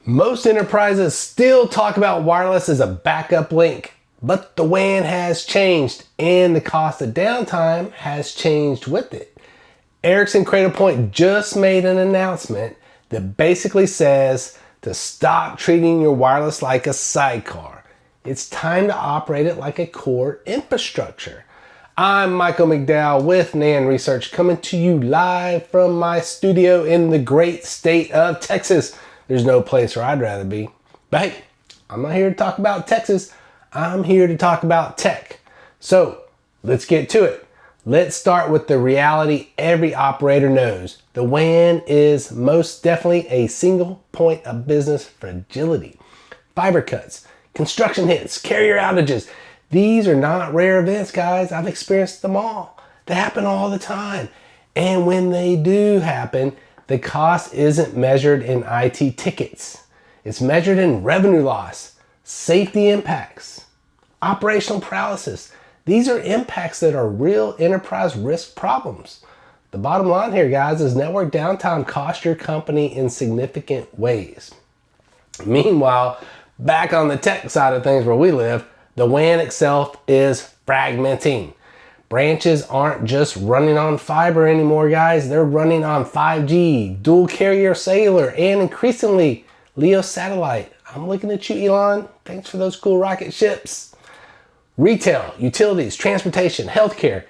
Most enterprises still talk about wireless as a backup link, but the WAN has changed and the cost of downtime has changed with it. Ericsson Cradlepoint just made an announcement that basically says to stop treating your wireless like a sidecar. It's time to operate it like a core infrastructure. I'm Michael McDowell with NAN Research, coming to you live from my studio in the great state of Texas. There's no place where I'd rather be. But hey, I'm not here to talk about Texas. I'm here to talk about tech. So let's get to it. Let's start with the reality every operator knows. The WAN is most definitely a single point of business fragility. Fiber cuts, construction hits, carrier outages. These are not rare events, guys. I've experienced them all. They happen all the time. And when they do happen, the cost isn't measured in IT tickets. It's measured in revenue loss, safety impacts, operational paralysis. These are impacts that are real enterprise risk problems. The bottom line here, guys, is network downtime costs your company in significant ways. Meanwhile, back on the tech side of things where we live, the WAN itself is fragmenting. Branches aren't just running on fiber anymore, guys. They're running on 5G, dual carrier cellular, and increasingly LEO satellite. I'm looking at you, Elon. Thanks for those cool rocket ships. Retail, utilities, transportation, healthcare.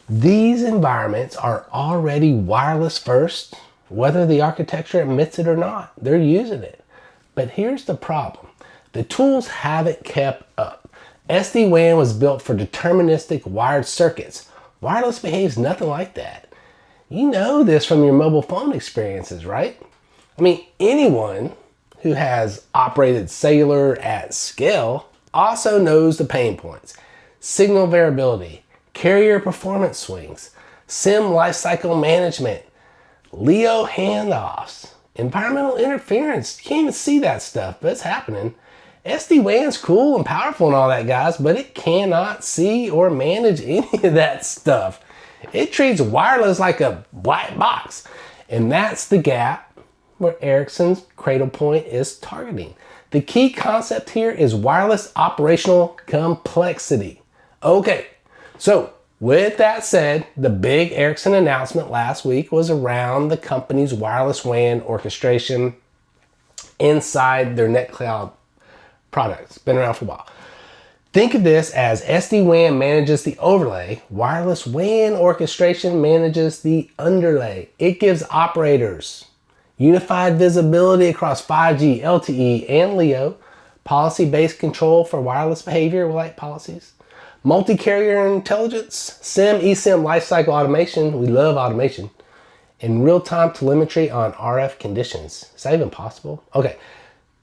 These environments are already wireless first, whether the architecture admits it or not. They're using it. But here's the problem. The tools haven't kept up. SD-WAN was built for deterministic wired circuits. Wireless behaves nothing like that. You know this from your mobile phone experiences, right? I mean, anyone who has operated cellular at scale also knows the pain points. Signal variability, carrier performance swings, SIM lifecycle management, LEO handoffs, environmental interference. You can't even see that stuff, but it's happening. SD-WAN's cool and powerful and all that, guys, but it cannot see or manage any of that stuff. It treats wireless like a black box. And that's the gap where Ericsson's Cradlepoint is targeting. The key concept here is wireless operational complexity. Okay, so with that said, the big Ericsson announcement last week was around the company's wireless WAN orchestration inside their NetCloud products. Been around for a while. Think of this as SD-WAN manages the overlay, wireless WAN orchestration manages the underlay. It gives operators unified visibility across 5G, LTE, and LEO, policy-based control for wireless behavior, we like policies, multi-carrier intelligence, SIM, eSIM lifecycle automation, we love automation, and real-time telemetry on RF conditions. Is that even possible? Okay.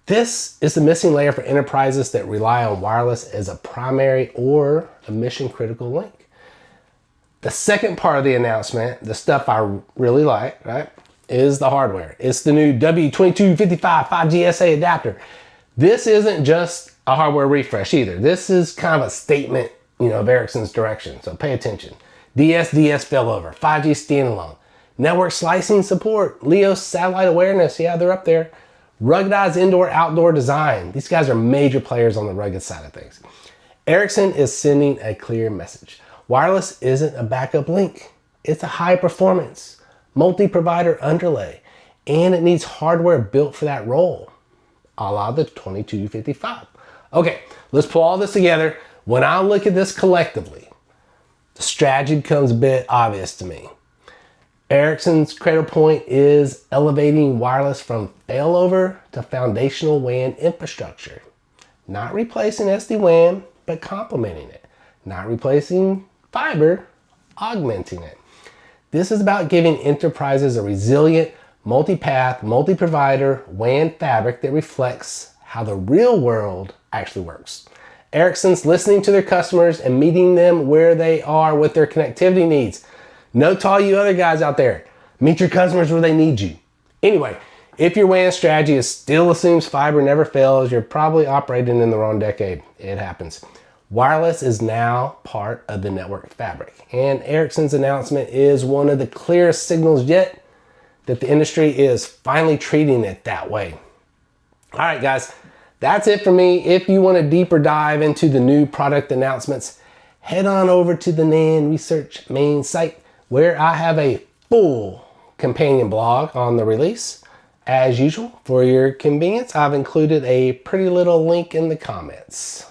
This is the missing layer for enterprises that rely on wireless as a primary or a mission critical link. The second part of the announcement, the stuff I really like, right, is the hardware. It's the new W2255 5G SA adapter. This isn't just a hardware refresh either. This is kind of a statement, of Ericsson's direction. So pay attention. DS failover, 5G standalone, network slicing support, LEO satellite awareness. Yeah, they're up there. Ruggedized indoor-outdoor design. These guys are major players on the rugged side of things. Ericsson is sending a clear message. Wireless isn't a backup link. It's a high-performance, multi-provider underlay, and it needs hardware built for that role, a la the 2255. Okay, let's pull all this together. When I look at this collectively, the strategy becomes a bit obvious to me. Ericsson's Cradlepoint is elevating wireless from failover to foundational WAN infrastructure. Not replacing SD-WAN, but complementing it. Not replacing fiber, augmenting it. This is about giving enterprises a resilient, multi-path, multi-provider WAN fabric that reflects how the real world actually works. Ericsson's listening to their customers and meeting them where they are with their connectivity needs. Note to all you other guys out there, meet your customers where they need you. Anyway, if your WAN strategy still assumes fiber never fails, you're probably operating in the wrong decade. It happens. Wireless is now part of the network fabric, and Ericsson's announcement is one of the clearest signals yet that the industry is finally treating it that way. All right, guys, that's it for me. If you want a deeper dive into the new product announcements, head on over to the NAND Research main site where I have a full companion blog on the release. As usual, for your convenience, I've included a pretty little link in the comments.